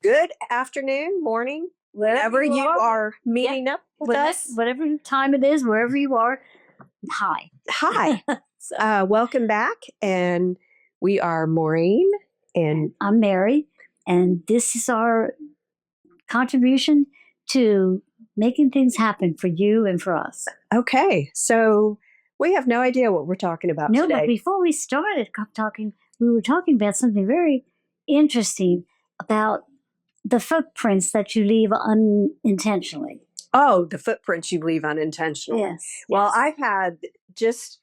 Good afternoon, morning, whenever you are meeting up with us. Whatever time it is, wherever you are. Hi. Hi. Welcome back. And we are Maureen. And I'm Mary, and this is our contribution to making things happen for you and for us. okay, so we have no idea what we're talking about No, today. but before we started talking, we were talking about something very interesting about the footprints that you leave unintentionally. Oh, the footprints you leave unintentionally. Yes. Well, yes. I've had just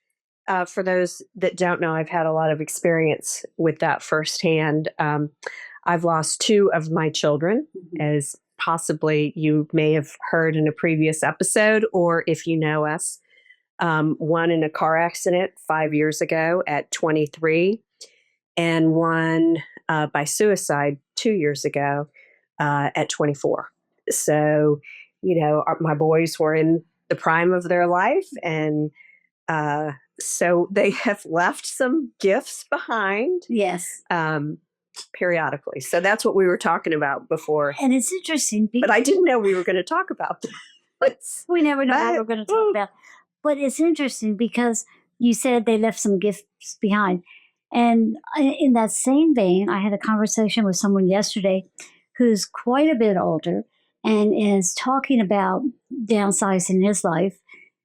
for those that don't know, I've had a lot of experience with that firsthand. I've lost two of my children, as possibly you may have heard in a previous episode, or if you know us. One in a car accident 5 years ago at 23, and one by suicide 2 years ago at 24. So, my boys were in the prime of their life, and so they have left some gifts behind. Yes. Periodically. So that's what we were talking about before. And it's interesting. But I didn't know we were going to talk about that. We never know what we're going to talk about. But it's interesting because you said they left some gifts behind. And in that same vein, I had a conversation with someone yesterday who's quite a bit older and is talking about downsizing his life.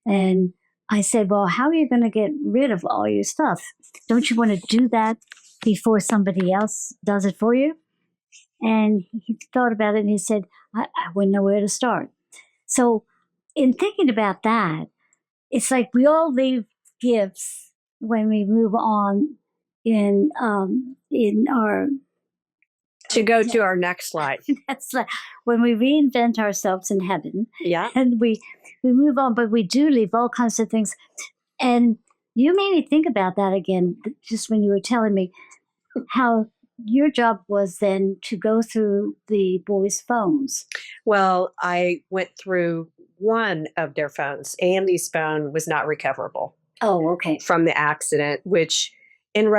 And I said, well, how are you going to get rid of all your stuff? Don't you want to do that before somebody else does it for you? And he thought about it and he said, I wouldn't know where to start. So in thinking about that, it's like we all leave gifts when we move on in our to go to our next life. That's like when we reinvent ourselves in heaven. Yeah. And we move on, but we do leave all kinds of things. And you made me think about that again, just when you were telling me how your job was then to go through the boys' phones. Well, I went through one of their phones. Andy's phone was not recoverable. Oh, okay. From the accident, which in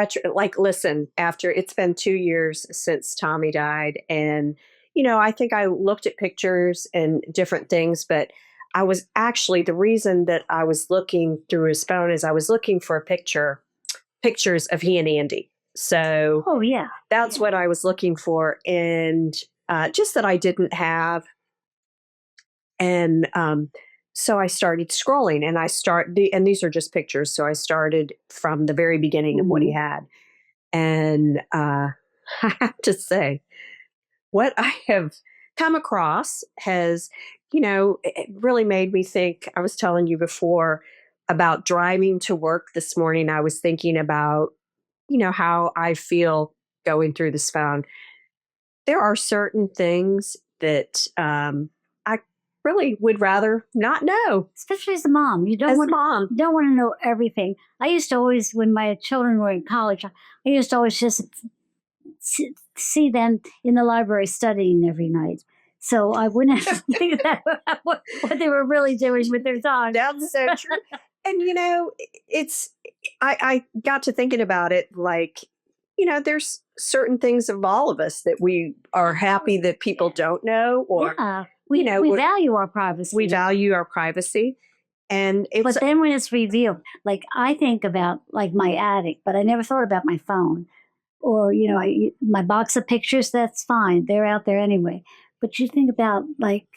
listen, after it's been 2 years since Tommy died, and, I think I looked at pictures and different things, but I was actually, the reason that I was looking through his phone is I was looking for pictures of he and Andy. So oh yeah, that's what I was looking for, and just that I didn't have. And so I started scrolling, and and these are just pictures. So I started from the very beginning of what he had, and I have to say, what I have come across has, it really made me think. I was telling you before about driving to work this morning. I was thinking about, how I feel going through this phone. There are certain things that I really would rather not know. Especially as a mom. You don't want to know everything. I used to always, when my children were in college, I used to always just see them in the library studying every night. So I wouldn't have to think about what they were really doing with their time. That's so true. And, I got to thinking about it like, there's certain things of all of us that we are happy that people don't know, or, we value our privacy. We value our privacy. And but then when it's revealed, like I think about like my attic, but I never thought about my phone, or, my box of pictures, that's fine. They're out there anyway. But you think about like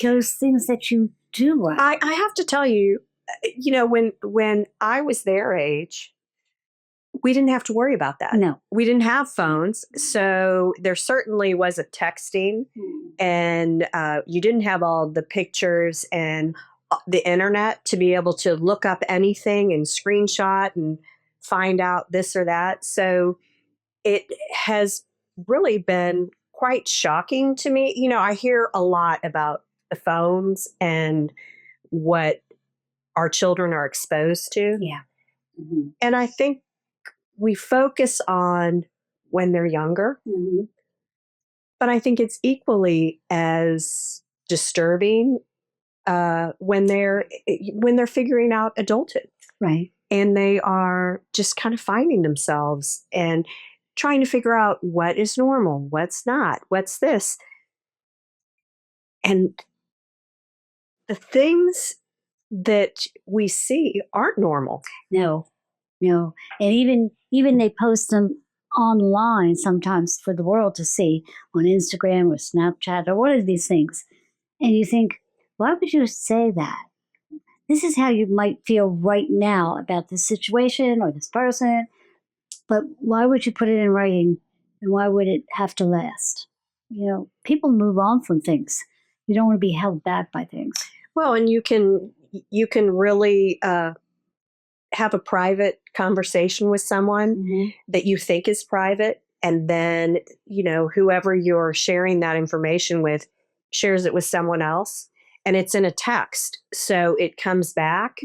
those things that you do. I have to tell you, when I was their age, we didn't have to worry about that. No. We didn't have phones. So there certainly wasn't texting, and you didn't have all the pictures and the internet to be able to look up anything and screenshot and find out this or that. So it has really been quite shocking to me. I hear a lot about the phones and what our children are exposed to. Yeah. Mm-hmm. And I think we focus on when they're younger, but I think it's equally as disturbing when they're figuring out adulthood, right? And they are just kind of finding themselves, and trying to figure out what is normal, what's not, what's this. And the things that we see aren't normal. No, no. And even they post them online sometimes for the world to see on Instagram or Snapchat or one of these things. And you think, why would you say that? This is how you might feel right now about this situation or this person. But why would you put it in writing? And why would it have to last? People move on from things. You don't want to be held back by things. Well, and you can really have a private conversation with someone that you think is private, and then whoever you're sharing that information with shares it with someone else, and it's in a text, so it comes back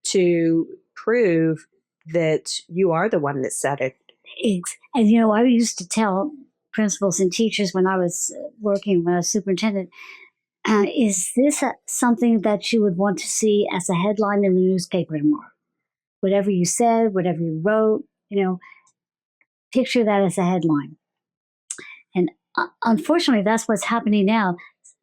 to prove that you are the one that said it. And I used to tell principals and teachers when I was working when I was superintendent, is this something that you would want to see as a headline in the newspaper tomorrow? Whatever you said, whatever you wrote, picture that as a headline. And unfortunately, that's what's happening now.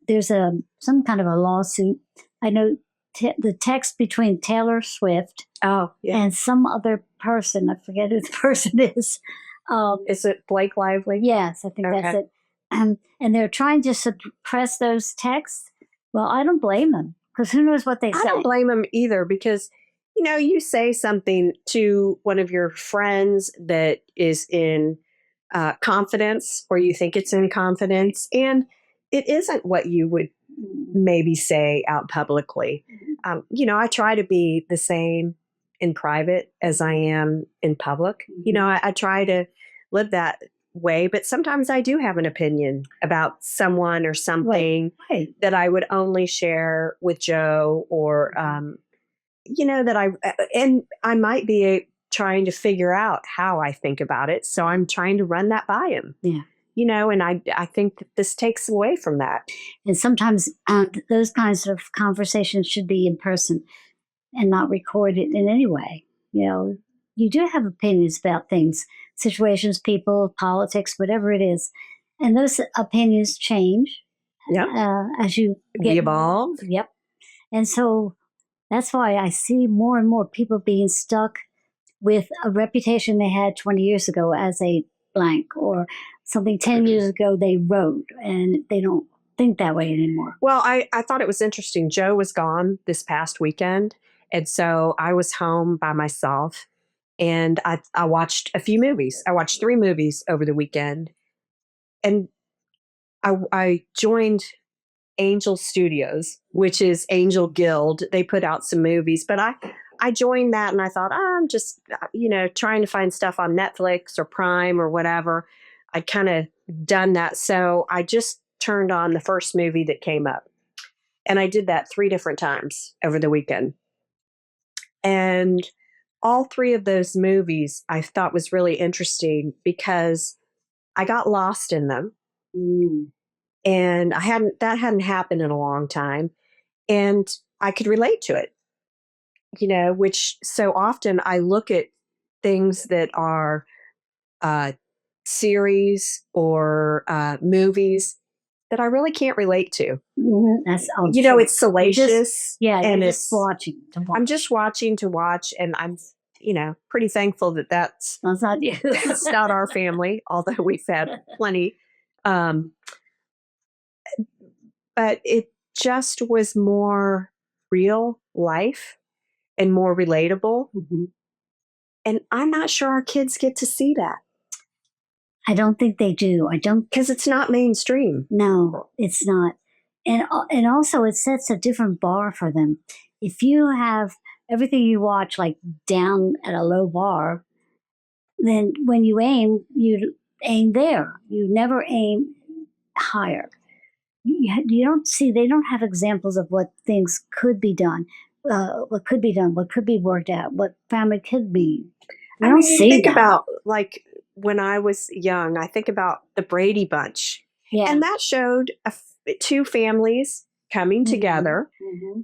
There's some kind of a lawsuit. I know the text between Taylor Swift and some other person. I forget who the person is. Is it Blake Lively? Yes, I think that's it. And they're trying to suppress those texts. Well, I don't blame them, because who knows what they say. I don't blame them either, because you say something to one of your friends that is in confidence, or you think it's in confidence, and it isn't what you would maybe say out publicly. I try to be the same in private as I am in public. I try to live that way, but sometimes I do have an opinion about someone or something that I would only share with Joe, or that I might be trying to figure out how I think about it, so I'm trying to run that by him. And I think that this takes away from that. And sometimes those kinds of conversations should be in person and not recorded in any way. You do have opinions about things, situations, people, politics, whatever it is. And those opinions change as you get evolved. Yep. And so that's why I see more and more people being stuck with a reputation they had 20 years ago as a blank, or something 10 years ago they wrote, and they don't think that way anymore. Well, I thought it was interesting. Joe was gone this past weekend, and so I was home by myself, and I watched a few movies. I watched 3 movies over the weekend, and I joined Angel Studios, which is Angel Guild. They put out some movies, but I joined that, and I thought, I'm just, trying to find stuff on Netflix or Prime or whatever. I'd kind of done that. So I just turned on the first movie that came up, and I did that 3 different times over the weekend. And all 3 of those movies I thought was really interesting, because I got lost in them. And that hadn't happened in a long time. And I could relate to it, which so often I look at things that are series or movies that I really can't relate to. That's it's salacious. And it's watching. I'm just watching to watch, and I'm pretty thankful that that's not you. That's not our family, although we've had plenty. But it just was more real life and more relatable. And I'm not sure our kids get to see that. I don't think they do. Because it's not mainstream. No, it's not. And also it sets a different bar for them. If you have everything you watch like down at a low bar, then when you aim there. You never aim higher. You don't see, they don't have examples of what things could be done, what could be done, what could be worked out, what family could be. I don't see think that. About, like, when I was young, I think about the Brady Bunch. Yeah. And that showed 2 families coming together,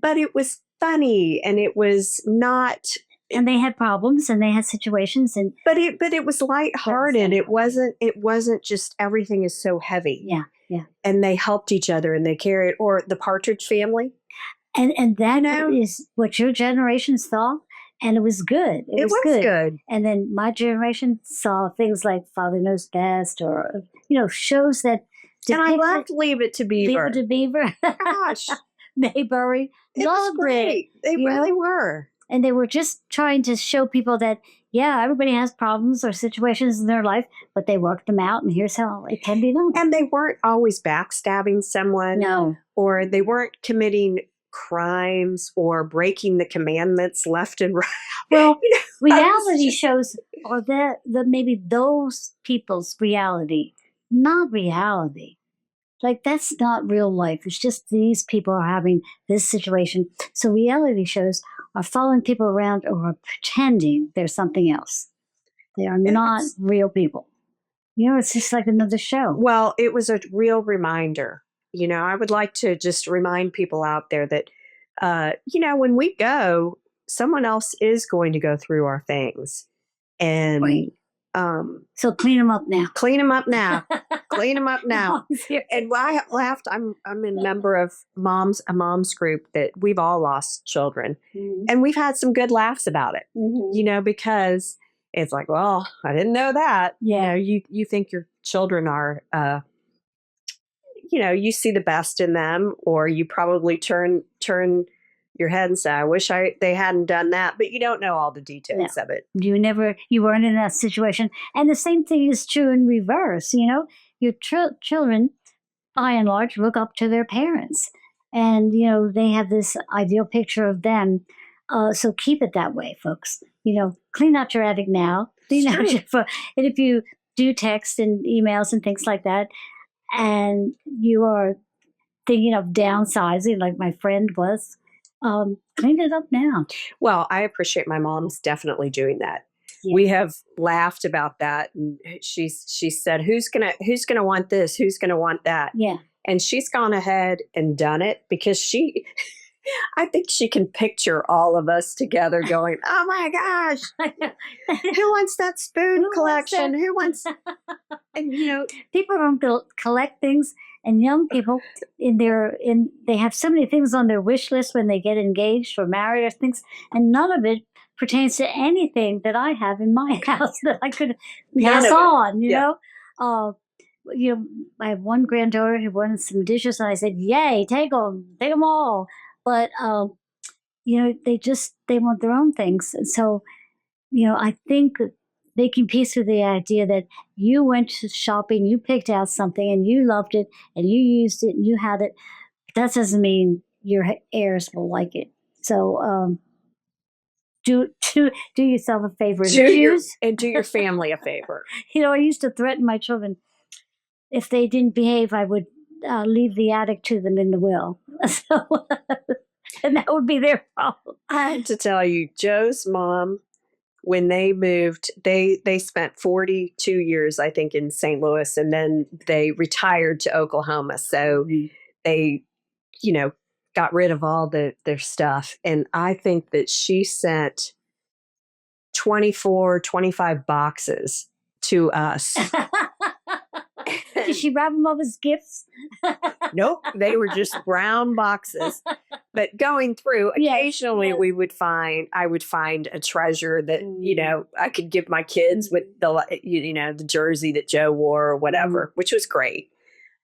but it was funny, and it was not And they had problems and they had situations, and but it was lighthearted. It wasn't just everything is so heavy. Yeah. And they helped each other and they carried, or the Partridge Family. And that is what your generation saw, and it was good. It was good. And then my generation saw things like Father Knows Best, or shows that. And I loved Leave It to Beaver. Leave It to Beaver. Gosh, Mayberry. It was great. They really were. And they were just trying to show people that, everybody has problems or situations in their life, but they worked them out, and here's how it can be done. And they weren't always backstabbing someone. No. Or they weren't committing crimes or breaking the commandments left and right. Well, reality shows are maybe those people's reality, not reality. Like, that's not real life. It's just these people are having this situation. So reality shows are following people around or are pretending they're something else. They are not real people. It's just like another show. Well, it was a real reminder. I would like to just remind people out there that, when we go, someone else is going to go through our things. And right. So clean them up now. Clean them up now. Clean them up now. And I laughed. I'm a member of a mom's group that we've all lost children. Mm-hmm. And we've had some good laughs about it, mm-hmm. Because it's like, well, I didn't know that. Yeah. You think your children are, you see the best in them, or you probably turn your head and say, I wish they hadn't done that, but you don't know all the details of it. You weren't in that situation. And the same thing is true in reverse. Your children, by and large, look up to their parents, and, they have this ideal picture of them. So keep it that way, folks. Clean out your attic now. Clean out your phone. And if you do text and emails and things like that, and you are thinking of downsizing, like my friend was, clean it up now. Well, I appreciate my mom's definitely doing that. Yeah. We have laughed about that, and she said, "Who's gonna want this? Who's gonna want that?" Yeah, and she's gone ahead and done it because I think she can picture all of us together going, "Oh my gosh, who wants that spoon collection? Who wants?" And people don't collect things. And young people, they have so many things on their wish list when they get engaged or married or things, and none of it pertains to anything that I have in my house that I could pass on. I have one granddaughter who wanted some dishes, and I said, "Yay, take them all." But they want their own things, and so I think making peace with the idea that you went to shopping, you picked out something, and you loved it, and you used it, and you had it. That doesn't mean your heirs will like it. So do yourself a favor. And do your family a favor. I used to threaten my children. If they didn't behave, I would leave the attic to them in the will. So, and that would be their problem. I had to tell you, Joe's mom, when they moved, they spent 42 years, I think, in St. Louis, and then they retired to Oklahoma. So they, got rid of all their stuff. And I think that she sent 25 boxes to us. Did she wrap them up as gifts? Nope, they were just brown boxes. But going through, occasionally I would find a treasure that, I could give my kids with the jersey that Joe wore or whatever, which was great.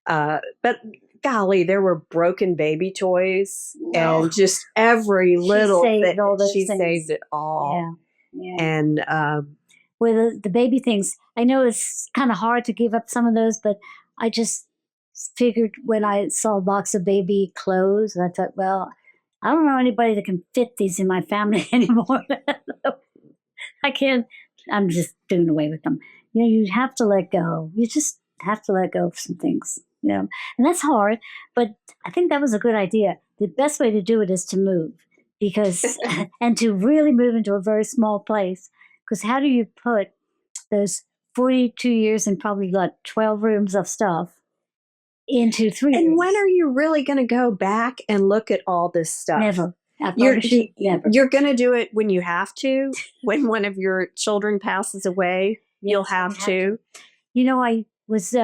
But golly, there were broken baby toys and just every little thing. She saved it all. Yeah. And with the baby things, I know it's kind of hard to give up some of those, but I just figured when I saw a box of baby clothes, I thought, well, I don't know anybody that can fit these in my family anymore. I can't. I'm just doing away with them. You have to let go. You just have to let go of some things. And that's hard. But I think that was a good idea. The best way to do it is to move, because and to really move into a very small place. Because how do you put those 42 years and probably 12 rooms of stuff into 3 years? And when are you really going to go back and look at all this stuff? Never. I probably should never. You're going to do it when you have to. When one of your children passes away, you'll have to. You know, I was.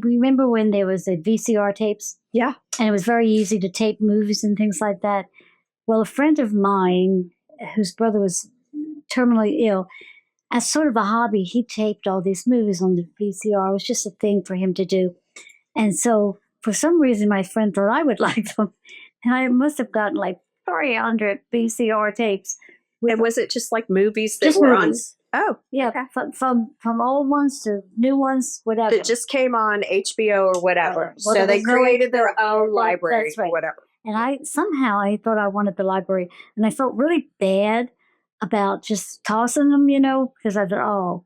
Remember when there was the VCR tapes? Yeah, and it was very easy to tape movies and things like that. Well, a friend of mine, whose brother was terminally ill, as sort of a hobby, he taped all these movies on the VCR. It was just a thing for him to do. And so, for some reason, my friend thought I would like them. And I must have gotten like 300 VCR tapes. And was it just like movies that were movies. On? Oh, yeah, okay. from old ones to new ones, whatever. That just came on HBO or whatever. Well, so they created their own library or whatever. And I thought I wanted the library, and I felt really bad about just tossing them, because I thought,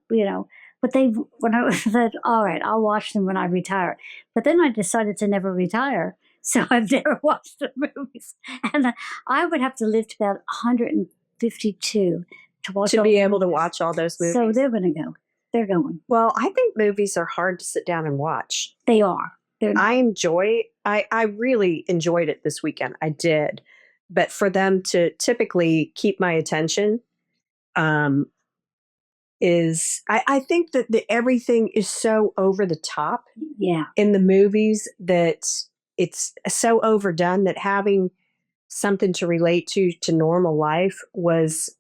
But when I said, all right, I'll watch them when I retire. But then I decided to never retire, so I've never watched the movies. And I would have to live to about 152 to be able to watch all those movies. So they're going to go. They're going. Well, I think movies are hard to sit down and watch. They are. I really enjoyed it this weekend. I did. But for them to typically keep my attention, I think that everything is so over the top in the movies that it's so overdone that having something to relate to normal life was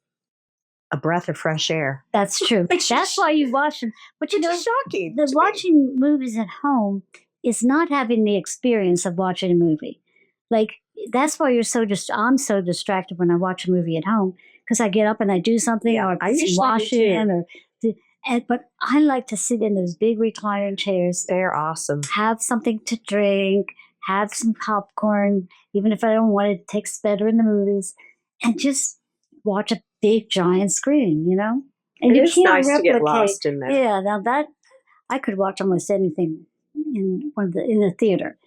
a breath of fresh air. That's true. That's why you watch them. But it's shocking. Watching movies at home is not having the experience of watching a movie. Like, that's why I'm so distracted when I watch a movie at home, because I get up and I do something, or I wash it, but I like to sit in those big recliner chairs. They're awesome. Have something to drink, have some popcorn, even if I don't want it, it tastes better in the movies, and just watch a big giant screen, And it's nice to get lost in that. Yeah, now that I could watch almost anything in the theater,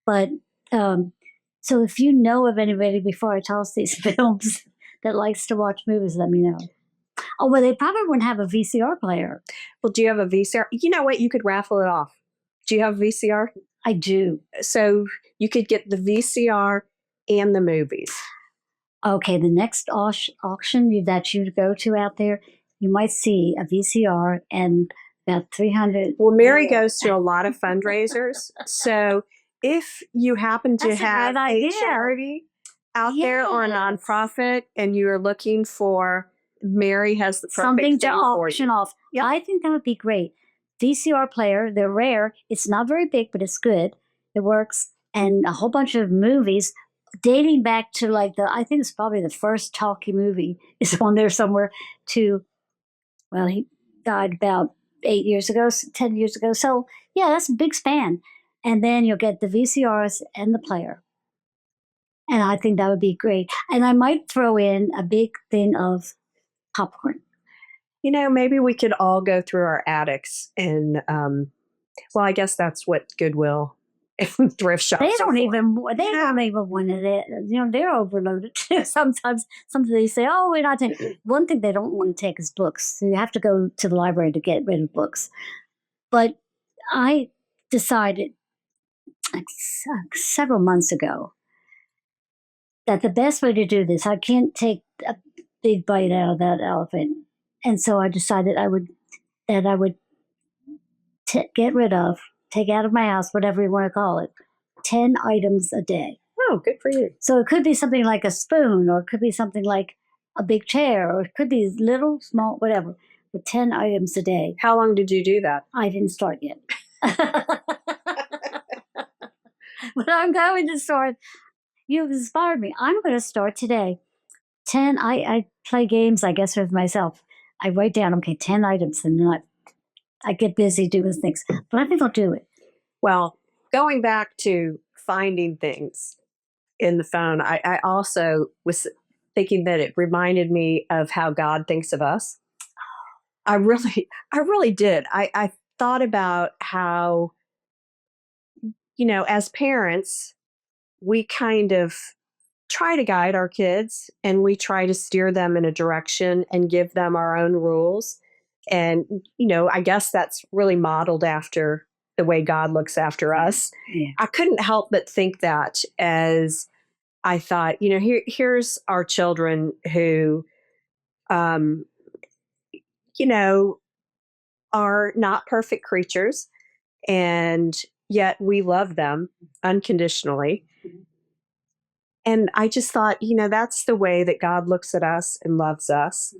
but so if you know of anybody before I toss these films that likes to watch movies, let me know. Oh, well, they probably wouldn't have a VCR player. Well, do you have a VCR? You know what? You could raffle it off. Do you have a VCR? I do. So you could get the VCR and the movies. Okay, the next auction that you go to out there, you might see a VCR and about 300. Well, Mary goes to a lot of fundraisers. So if you happen to have a charity out there or a nonprofit and you're looking for, Mary has the perfect something to thing auction off. Yep. I think that would be great. VCR player, they're rare. It's not very big, but it's good. It works. And a whole bunch of movies dating back to I think it's probably the first talkie movie is on there somewhere he died about 8 years ago, 10 years ago. So yeah, that's a big span. And then you'll get the VCRs and the player. And I think that would be great. And I might throw in a big thing of popcorn. Maybe we could all go through our attics and, I guess that's what Goodwill and thrift shops. They don't even want it. They're overloaded. Sometimes they say, "Oh, we're not taking." One thing they don't want to take is books. So you have to go to the library to get rid of books. But I decided several months ago that the best way to do this, I can't take a big bite out of that elephant, and so I decided I would get rid of. Take out of my house, whatever you want to call it, 10 items a day. Oh, good for you. So it could be something like a spoon, or it could be something like a big chair, or it could be little, small, whatever, but 10 items a day. How long did you do that? I didn't start yet. But I'm going to start. You inspired me. I'm going to start today. 10, I play games, I guess, with myself. I write down, 10 items, and then I get busy doing things, but I think I'll do it. Well, going back to finding things in the phone, I also was thinking that it reminded me of how God thinks of us. I really did. I thought about how, as parents, we kind of try to guide our kids and we try to steer them in a direction and give them our own rules. And, I guess that's really modeled after the way God looks after us. Yeah. I couldn't help but think that as I thought, here's our children who, um, you know, are not perfect creatures, and yet we love them unconditionally. And I just thought, that's the way that God looks at us and loves us.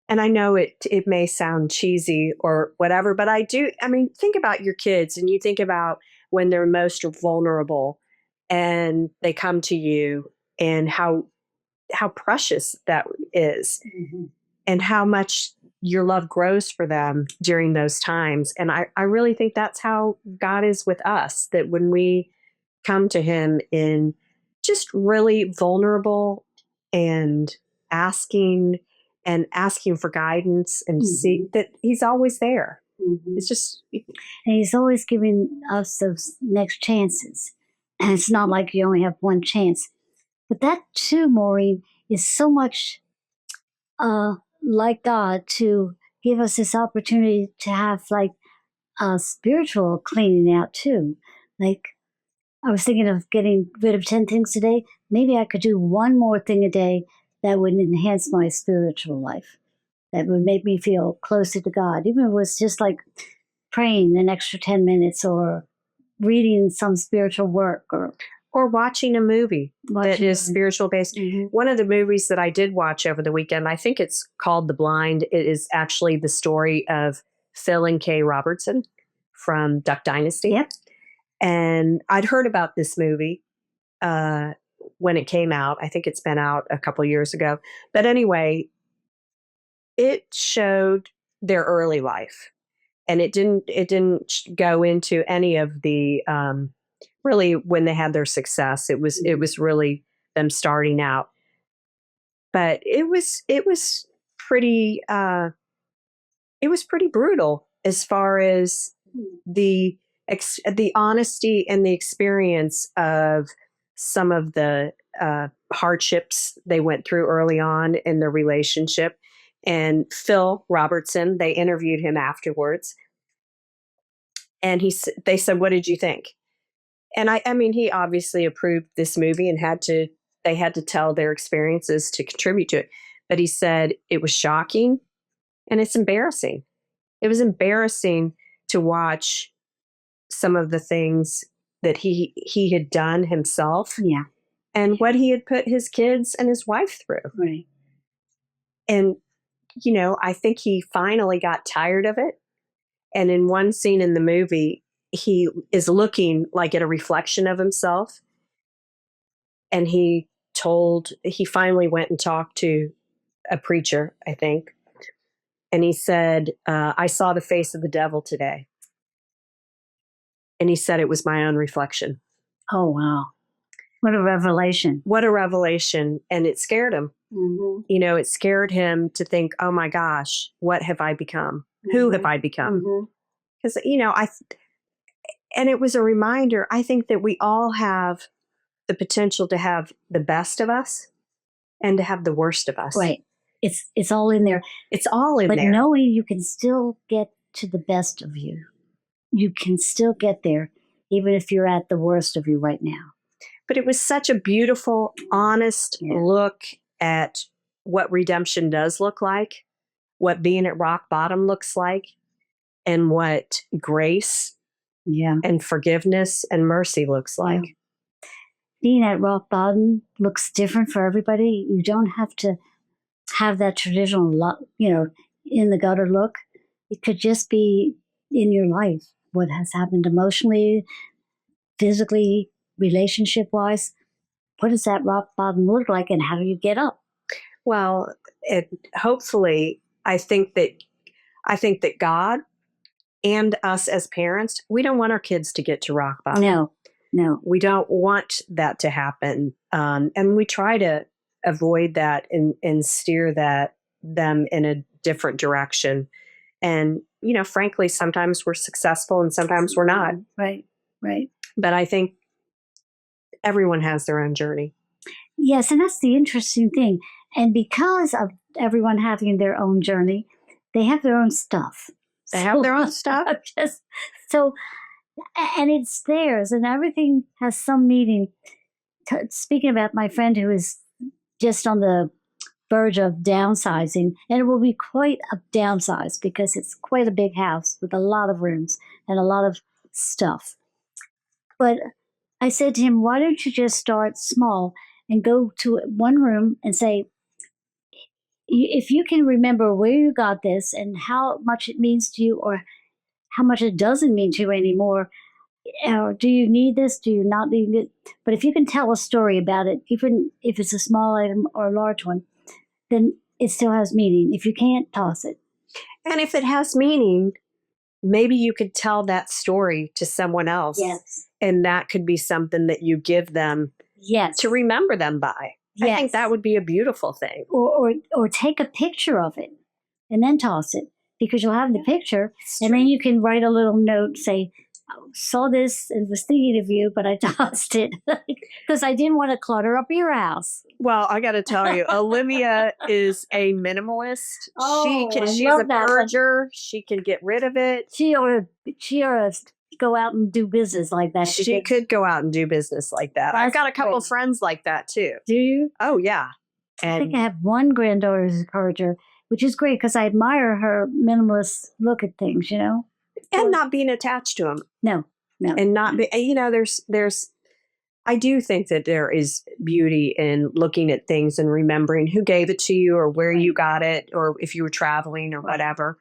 And I know it may sound cheesy or whatever, but I mean, think about your kids, and you think about when they're most vulnerable and they come to you, and how precious that is, and how much your love grows for them during those times. And I really think that's how God is with us, that when we come to him in just really vulnerable and asking for guidance, and see that he's always there. It's just, and he's always giving us those next chances. And it's not like you only have one chance. But that too, Maureen, is so much like God, to give us this opportunity to have like a spiritual cleaning out too. Like, I was thinking of getting rid of 10 things today. Maybe I could do one more thing a day that would enhance my spiritual life, that would make me feel closer to God. Even if it was just like praying an extra 10 minutes, or reading some spiritual work, or watching a movie that is spiritual based. One of the movies that I did watch over the weekend, I think it's called The Blind. It is actually the story of Phil and Kay Robertson from Duck Dynasty. Yep. And I'd heard about this movie when it came out. I think it's been out a couple years ago. But anyway, it showed their early life, and it didn't go into any of the really when they had their success. It was really them starting out. But it was pretty brutal as far as the honesty and the experience of some of the hardships they went through early on in their relationship. And Phil Robertson, they interviewed him afterwards, and they said, "What did you think?" And I mean, he obviously approved this movie, and they had to tell their experiences to contribute to it. But he said it was shocking, and it's embarrassing. It was embarrassing to watch some of the things that he had done himself. Yeah. And what he had put his kids and his wife through. Right. And, I think he finally got tired of it. And in one scene in the movie, he is looking like at a reflection of himself. And he finally went and talked to a preacher, I think. And he said, I saw the face of the devil today. And he said it was my own reflection. Oh, wow. What a revelation. What a revelation. And it scared him. It scared him to think, oh my gosh, what have I become? Who have I become? Because, and it was a reminder, I think, that we all have the potential to have the best of us and to have the worst of us. Right. It's all in there. It's all in there. But knowing you can still get to the best of you. You can still get there, even if you're at the worst of you right now. But it was such a beautiful, honest look at what redemption does look like, what being at rock bottom looks like, and what grace and forgiveness and mercy looks like. Yeah. Being at rock bottom looks different for everybody. You don't have to have that traditional, in the gutter look. It could just be in your life, what has happened emotionally, physically, relationship-wise. What does that rock bottom look like, and how do you get up? Well, hopefully, I think that God and us as parents, we don't want our kids to get to rock bottom. No. We don't want that to happen. And we try to avoid that and steer them in a different direction. And, frankly, sometimes we're successful and sometimes we're not. Right. But I think everyone has their own journey. Yes, and that's the interesting thing. And because of everyone having their own journey, they have their own stuff. They have their own stuff? And it's theirs, and everything has some meaning speaking about my friend who is just on the verge of downsizing, and it will be quite a downsize because it's quite a big house with a lot of rooms and a lot of stuff. But I said to him, why don't you just start small and go to one room and say, if you can remember where you got this and how much it means to you or how much it doesn't mean to you anymore, or do you need this? Do you not need it? But if you can tell a story about it, even if it's a small item or a large one, then it still has meaning. If you can't, toss it. And if it has meaning, maybe you could tell that story to someone else. Yes. And that could be something that you give them to remember them by. Yes. I think that would be a beautiful thing. Or take a picture of it and then toss it, because you'll have the picture, and then you can write a little note, say, saw this and was thinking of you, but I tossed it because I didn't want to clutter up your house. Well, I got to tell you, Olivia is a minimalist. She's a purger. She can get rid of it. She ought to go out and do business like that. She could go out and do business like that. I've got a couple of friends like that too. Do you? Oh, yeah. I think I have one granddaughter who's a purger, which is great because I admire her minimalist look at things, And not being attached to them. No. And not be, I do think that there is beauty in looking at things and remembering who gave it to you or where you got it or if you were traveling or whatever.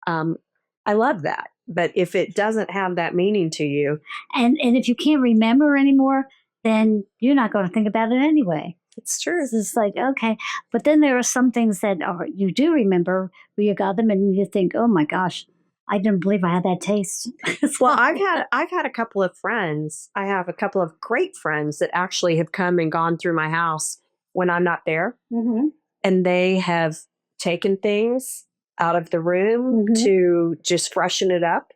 I love that. But if it doesn't have that meaning to you. And if you can't remember anymore, then you're not going to think about it anyway. It's true. It's like, okay. But then there are some things that you do remember where you got them and you think, oh my gosh, I didn't believe I had that taste. Well, I've had a couple of friends. I have a couple of great friends that actually have come and gone through my house when I'm not there. Mm-hmm. And they have taken things out of the room to just freshen it up.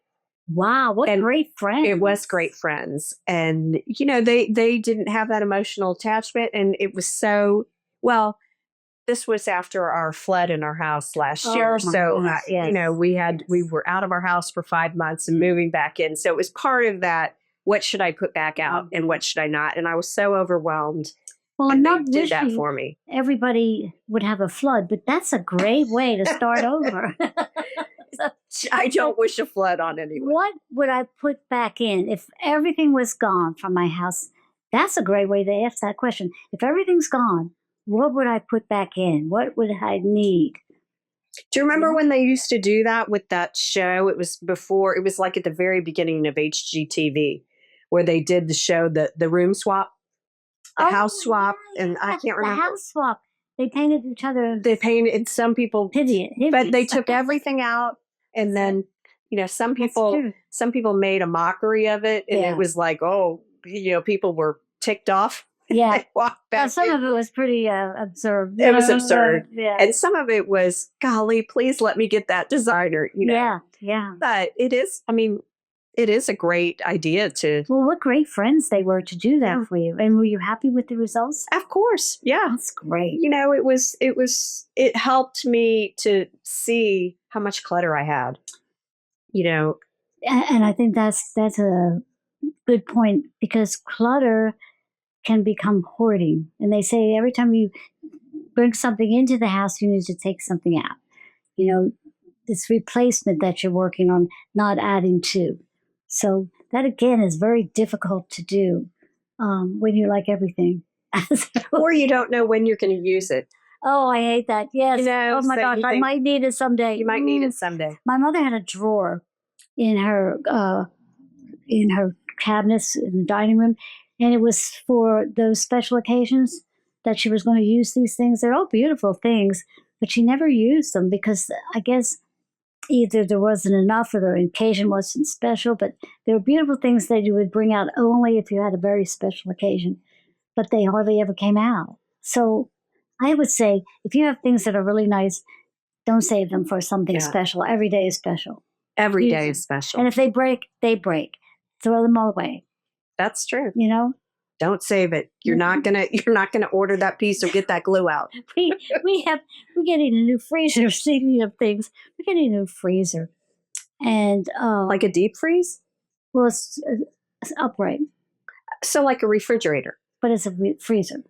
Wow, what great friends. It was great friends. And, they didn't have that emotional attachment. And it was this was after our flood in our house last year. So, we were out of our house for 5 months and moving back in. So it was part of that. What should I put back out and what should I not? And I was so overwhelmed. Well, and not they did that for me. Everybody would have a flood, but that's a great way to start over. I don't wish a flood on anyone. What would I put back in if everything was gone from my house? That's a great way to ask that question. If everything's gone, what would I put back in? What would I need? Do you remember when they used to do that with that show? It was like at the very beginning of HGTV, where they did the show, the room swap, house swap, and I can't remember. The house swap. They painted each other. They painted some people, but they took everything out, and then some people made a mockery of it, and it was like, people were ticked off. Yeah, they walked back. Some of it was pretty absurd. It was absurd, and some of it was, golly, please let me get that designer. Yeah. But it is. I mean, it is a great idea to. Well, what great friends they were to do that for you. And were you happy with the results? Of course. Yeah. That's great. It helped me to see how much clutter I had, And I think that's a good point, because clutter can become hoarding. And they say every time you bring something into the house, you need to take something out. This replacement that you're working on, not adding to. So that, again, is very difficult to do when you like everything. Or you don't know when you're going to use it. Oh, I hate that. Yes. Oh, my gosh. I might need it someday. You might need it someday. My mother had a drawer in her cabinets in the dining room, and it was for those special occasions that she was going to use these things. They're all beautiful things, but she never used them because I guess either there wasn't enough or the occasion wasn't special, but they were beautiful things that you would bring out only if you had a very special occasion, but they hardly ever came out. So I would say if you have things that are really nice, don't save them for something special. Every day is special. Every day is special. And if they break, they break. Throw them all away. That's true. Don't save it. You're not gonna order that piece or get that glue out. We're getting a new freezer. Speaking of things, we're getting a new freezer, and like a deep freeze. Well, it's upright. So like a refrigerator. but it's a freezer.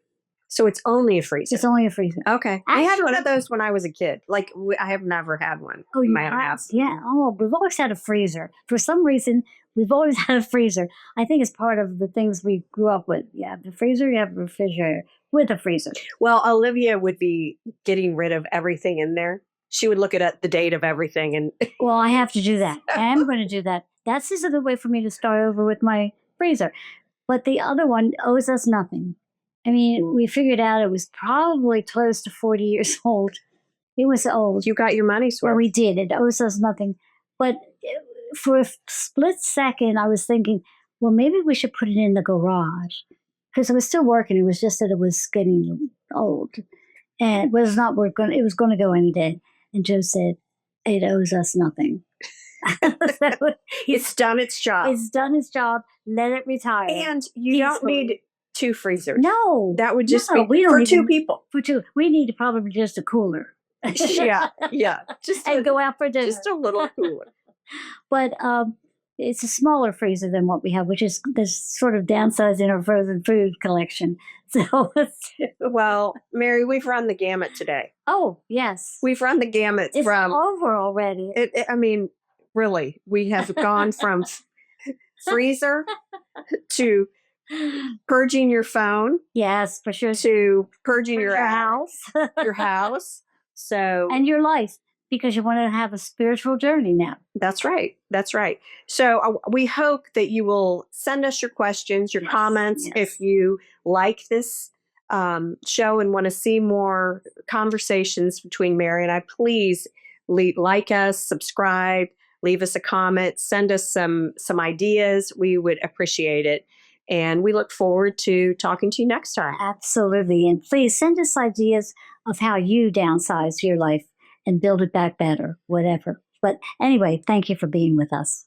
So it's only a freezer. It's only a freezer. Okay. I had one of those when I was a kid. Like, I have never had one in my own house. Yeah. Oh, we've always had a freezer. For some reason, we've always had a freezer. I think it's part of the things we grew up with. You have the freezer, you have a refrigerator with a freezer. Well, Olivia would be getting rid of everything in there. She would look at the date of everything. And well, I have to do that. I am going to do that. That's just a good way for me to start over with my freezer. But the other one owes us nothing. I mean, we figured out it was probably close to 40 years old. It was old. You got your money's worth. Well, we did. It owes us nothing. But for a split second, I was thinking, well, maybe we should put it in the garage. Because it was still working. It was just that it was getting old. And it was not working. It was going to go any day. And Joe said, it owes us nothing. So it's done its job. It's done its job. Let it retire. And you don't need 2 freezers. No. That would just be for 2 people. For 2. We need probably just a cooler. Yeah. Just and go out for dinner. Just a little cooler. But it's a smaller freezer than what we have, which is this sort of downsizing our frozen food collection. So, well, Mary, we've run the gamut today. Oh, yes. We've run the gamut it's from over already. I mean, really, we have gone from freezer to purging your phone. Yes, for sure. To purging your house. Your house. So and your life, because you want to have a spiritual journey now. That's right. That's right. So we hope that you will send us your questions, your comments. Yes. If you like this show and want to see more conversations between Mary and I, please like us, subscribe, leave us a comment, send us some ideas. We would appreciate it. And we look forward to talking to you next time. Absolutely. And please send us ideas of how you downsize your life and build it back better, whatever. But anyway, thank you for being with us.